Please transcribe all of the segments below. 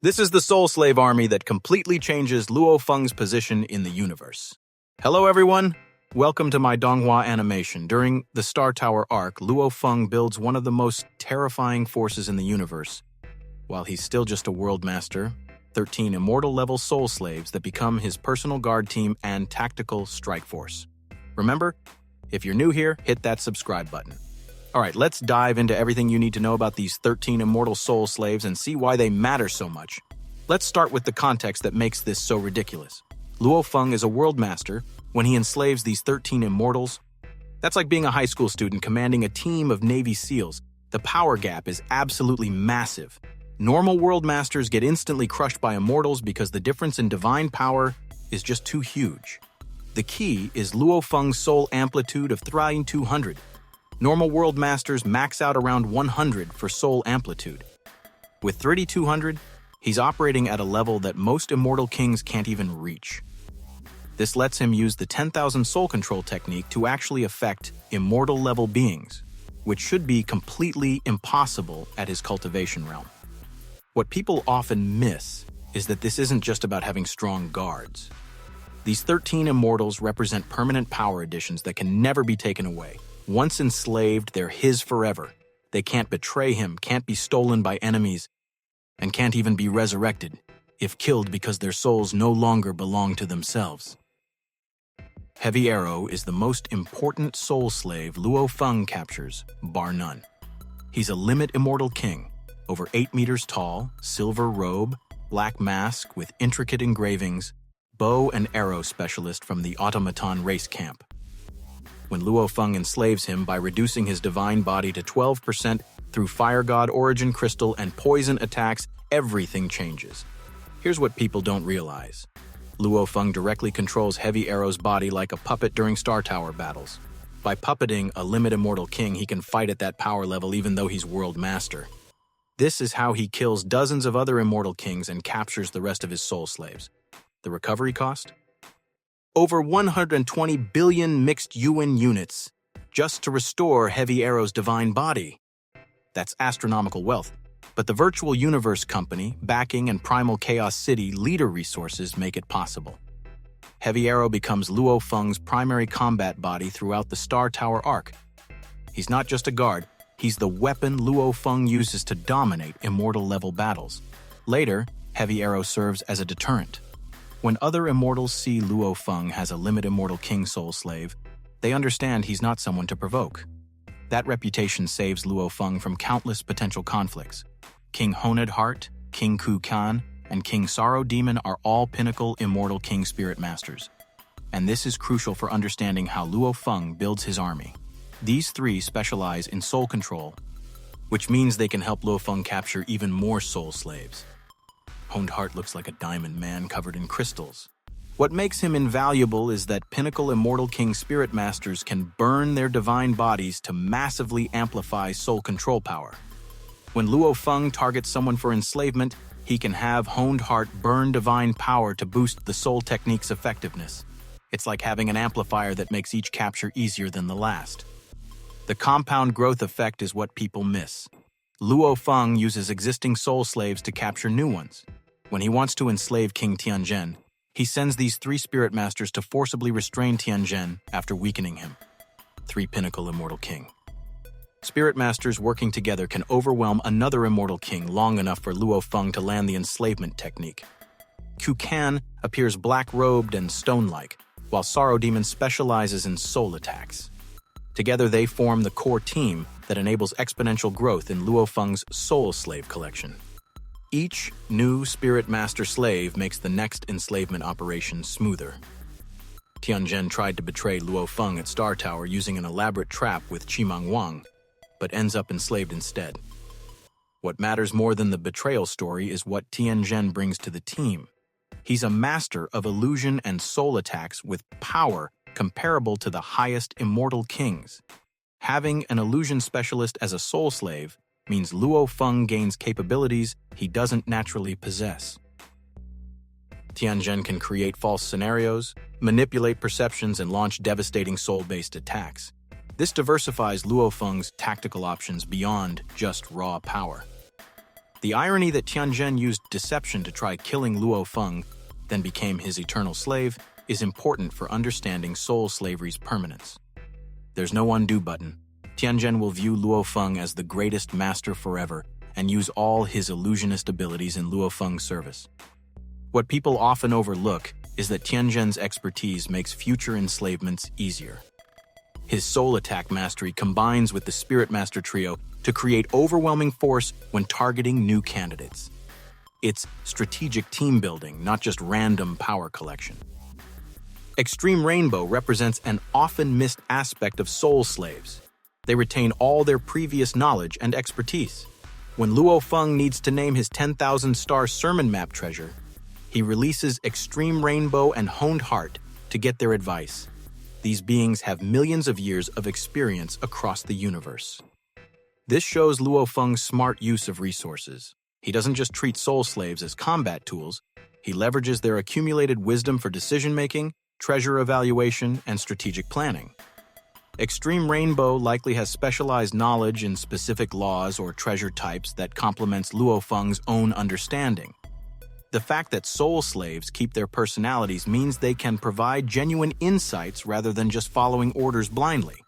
This is the Soul Slave army that completely changes Luo Feng's position in the universe. Hello everyone, welcome to my Donghua animation. During the Star Tower arc, Luo Feng builds one of the most terrifying forces in the universe. While he's still just a world master, 13 immortal level soul slaves that become his personal guard team and tactical strike force. Remember, if you're new here, hit that subscribe button. Alright, let's dive into everything you need to know about these 13 immortal soul slaves and see why they matter so much. Let's start with the context that makes this so ridiculous. Luo Feng is a world master. When he enslaves these 13 immortals, that's like being a high school student commanding a team of Navy SEALs. The power gap is absolutely massive. Normal world masters get instantly crushed by immortals because the difference in divine power is just too huge. The key is Luo Feng's soul amplitude of 200. Normal world masters max out around 100 for soul amplitude. With 3200, he's operating at a level that most Immortal Kings can't even reach. This lets him use the 10,000 soul control technique to actually affect immortal level beings, which should be completely impossible at his cultivation realm. What people often miss is that this isn't just about having strong guards. These 13 immortals represent permanent power additions that can never be taken away. Once enslaved, they're his forever. They can't betray him, can't be stolen by enemies, and can't even be resurrected, if killed because their souls no longer belong to themselves. Heavy Arrow is the most important soul slave Luo Feng captures, bar none. He's a Limit Immortal King, over 8 meters tall, silver robe, black mask with intricate engravings, bow and arrow specialist from the automaton race camp. When Luo Feng enslaves him by reducing his divine body to 12% through Fire God Origin Crystal and poison attacks, everything changes. Here's what people don't realize. Luo Feng directly controls Heavy Arrow's body like a puppet during Star Tower battles. By puppeting a Limit Immortal King, he can fight at that power level even though he's World Master. This is how he kills dozens of other Immortal Kings and captures the rest of his soul slaves. The recovery cost? Over 120 billion mixed Yuan units just to restore Heavy Arrow's divine body. That's astronomical wealth. But the Virtual Universe Company, backing and Primal Chaos City leader resources make it possible. Heavy Arrow becomes Luo Feng's primary combat body throughout the Star Tower arc. He's not just a guard, he's the weapon Luo Feng uses to dominate immortal-level battles. Later, Heavy Arrow serves as a deterrent. When other immortals see Luo Feng has a Limit Immortal King soul slave, they understand he's not someone to provoke. That reputation saves Luo Feng from countless potential conflicts. King Honed Heart, King Ku Kan, and King Sorrow Demon are all pinnacle Immortal King spirit masters. And this is crucial for understanding how Luo Feng builds his army. These three specialize in soul control, which means they can help Luo Feng capture even more soul slaves. Honed Heart looks like a diamond man covered in crystals. What makes him invaluable is that pinnacle Immortal King spirit masters can burn their divine bodies to massively amplify soul control power. When Luo Feng targets someone for enslavement, he can have Honed Heart burn divine power to boost the soul technique's effectiveness. It's like having an amplifier that makes each capture easier than the last. The compound growth effect is what people miss. Luo Feng uses existing soul slaves to capture new ones. When he wants to enslave King Tian Zhen, he sends these 3 spirit masters to forcibly restrain Tian Zhen after weakening him. 3 pinnacle Immortal King. Spirit masters working together can overwhelm another Immortal King long enough for Luo Feng to land the enslavement technique. Ku Kan appears black-robed and stone-like, while Sorrow Demon specializes in soul attacks. Together they form the core team that enables exponential growth in Luo Feng's soul slave collection. Each new spirit master slave makes the next enslavement operation smoother. Tian Zhen tried to betray Luo Feng at Star Tower using an elaborate trap with Qimang Wang, but ends up enslaved instead. What matters more than the betrayal story is what Tian Zhen brings to the team. He's a master of illusion and soul attacks with power comparable to the highest Immortal Kings. Having an illusion specialist as a soul slave means Luo Feng gains capabilities he doesn't naturally possess. Tian Zhen can create false scenarios, manipulate perceptions, and launch devastating soul-based attacks. This diversifies Luo Feng's tactical options beyond just raw power. The irony that Tian Zhen used deception to try killing Luo Feng, then became his eternal slave, is important for understanding soul slavery's permanence. There's no undo button. Tian Zhen will view Luo Feng as the greatest master forever and use all his illusionist abilities in Luo Feng's service. What people often overlook is that Tian Zhen's expertise makes future enslavements easier. His soul attack mastery combines with the Spirit Master trio to create overwhelming force when targeting new candidates. It's strategic team building, not just random power collection. Extreme Rainbow represents an often missed aspect of soul slaves. They retain all their previous knowledge and expertise. When Luo Feng needs to name his 10,000-star sermon map treasure, he releases Extreme Rainbow and Honed Heart to get their advice. These beings have millions of years of experience across the universe. This shows Luo Feng's smart use of resources. He doesn't just treat soul slaves as combat tools, he leverages their accumulated wisdom for decision-making, treasure evaluation, and strategic planning. Extreme Rainbow likely has specialized knowledge in specific laws or treasure types that complements Luo Feng's own understanding. The fact that soul slaves keep their personalities means they can provide genuine insights rather than just following orders blindly.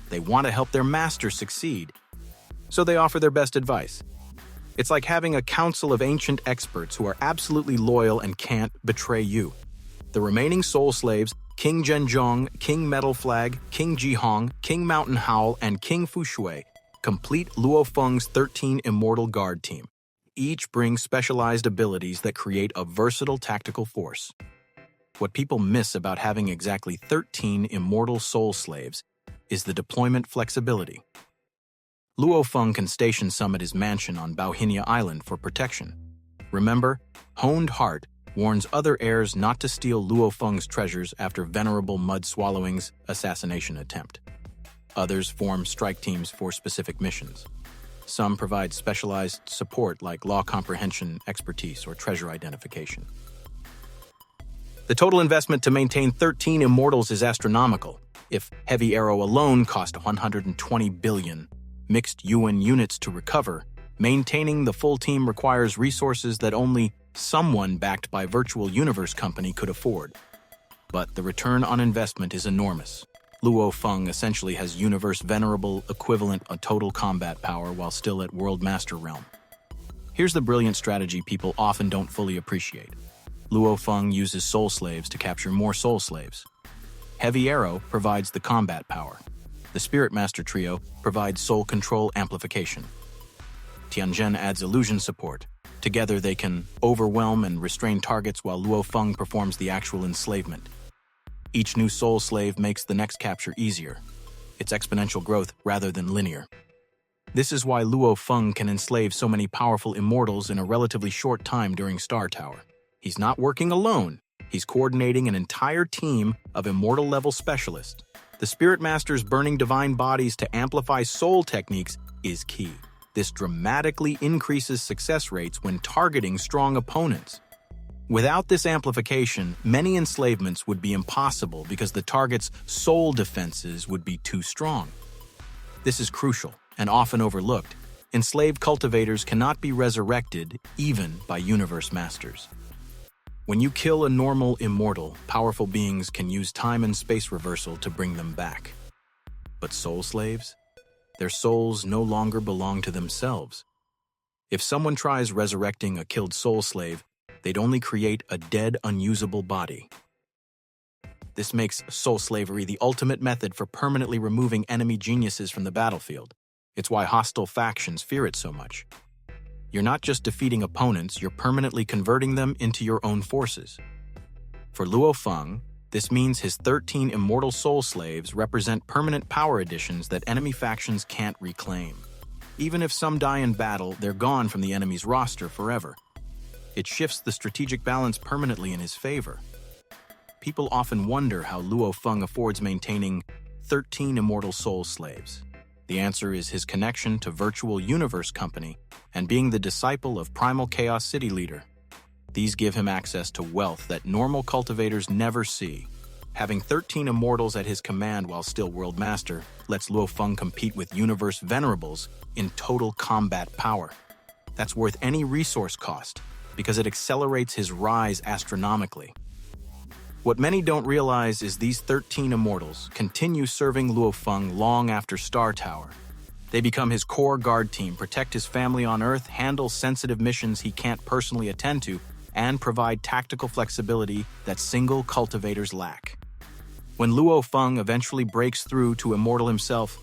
They want to help their master succeed, so they offer their best advice. It's like having a council of ancient experts who are absolutely loyal and can't betray you. The remaining soul slaves, King Zhenzhong, King Metal Flag, King Jihong, King Mountain Howl, and King Fushui, complete Luo Feng's 13 Immortal Guard team. Each brings specialized abilities that create a versatile tactical force. What people miss about having exactly 13 Immortal Soul Slaves is the deployment flexibility. Luo Feng can station some at his mansion on Bauhinia Island for protection. Remember, Honed Heart warns other heirs not to steal Luo Feng's treasures after Venerable Mud Swallowing's assassination attempt. Others form strike teams for specific missions. Some provide specialized support like law comprehension, expertise, or treasure identification. The total investment to maintain 13 Immortals is astronomical. If Heavy Arrow alone cost 120 billion mixed UN units to recover, maintaining the full team requires resources that only someone backed by Virtual Universe Company could afford. But the return on investment is enormous. Luo Feng essentially has Universe Venerable equivalent of total combat power while still at World Master realm. Here's the brilliant strategy people often don't fully appreciate. Luo Feng uses Soul Slaves to capture more Soul Slaves. Heavy Arrow provides the combat power. The Spirit Master trio provides soul control amplification. Tian Zhen adds illusion support. Together they can overwhelm and restrain targets while Luo Feng performs the actual enslavement. Each new soul slave makes the next capture easier. It's exponential growth rather than linear. This is why Luo Feng can enslave so many powerful immortals in a relatively short time during Star Tower. He's not working alone. He's coordinating an entire team of immortal-level specialists. The Spirit Master's burning divine bodies to amplify soul techniques is key. This dramatically increases success rates when targeting strong opponents. Without this amplification, many enslavements would be impossible because the target's soul defenses would be too strong. This is crucial and often overlooked. Enslaved cultivators cannot be resurrected even by universe masters. When you kill a normal immortal, powerful beings can use time and space reversal to bring them back. But soul slaves? Their souls no longer belong to themselves. If someone tries resurrecting a killed soul slave, they'd only create a dead, unusable body. This makes soul slavery the ultimate method for permanently removing enemy geniuses from the battlefield. It's why hostile factions fear it so much. You're not just defeating opponents, you're permanently converting them into your own forces. For Luo Feng, this means his 13 Immortal Soul Slaves represent permanent power additions that enemy factions can't reclaim. Even if some die in battle, they're gone from the enemy's roster forever. It shifts the strategic balance permanently in his favor. People often wonder how Luo Feng affords maintaining 13 Immortal Soul Slaves. The answer is his connection to Virtual Universe Company and being the disciple of Primal Chaos City Leader. These give him access to wealth that normal cultivators never see. Having 13 Immortals at his command while still World Master lets Luo Feng compete with Universe Venerables in total combat power. that's worth any resource cost because it accelerates his rise astronomically. What many don't realize is these 13 immortals continue serving Luo Feng long after Star Tower. They become his core guard team, protect his family on Earth, handle sensitive missions he can't personally attend to, and provide tactical flexibility that single cultivators lack. When Luo Feng eventually breaks through to Immortal himself,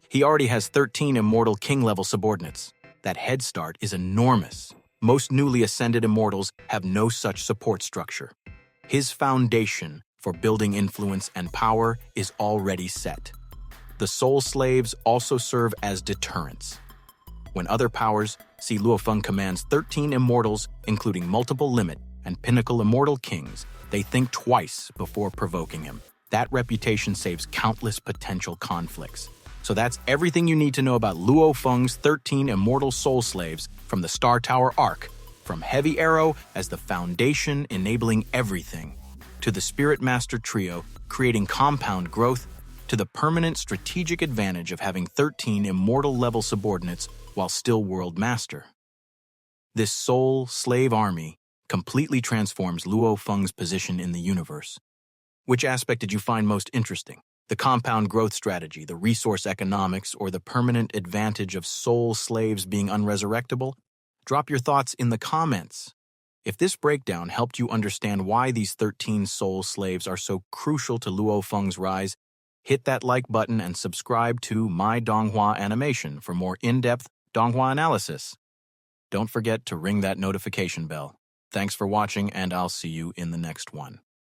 he already has 13 Immortal King level subordinates. That head start is enormous. Most newly ascended Immortals have no such support structure. His foundation for building influence and power is already set. The Soul Slaves also serve as deterrents. When other powers see Luo Feng commands 13 Immortals, including multiple Limit and Pinnacle Immortal Kings, they think twice before provoking him. That reputation saves countless potential conflicts. So that's everything you need to know about Luo Feng's 13 Immortal Soul Slaves from the Star Tower arc, from Heavy Arrow as the foundation enabling everything, to the Spirit Master Trio creating compound growth, to the permanent strategic advantage of having 13 Immortal-level subordinates while still World Master. This Soul Slave army completely transforms Luo Feng's position in the universe. Which aspect did you find most interesting? The compound growth strategy, the resource economics, or the permanent advantage of Soul Slaves being unresurrectable? Drop your thoughts in the comments. If this breakdown helped you understand why these 13 Soul Slaves are so crucial to Luo Feng's rise, hit that like button and subscribe to my Donghua animation for more in-depth Donghua analysis. Don't forget to ring that notification bell. Thanks for watching, and I'll see you in the next one.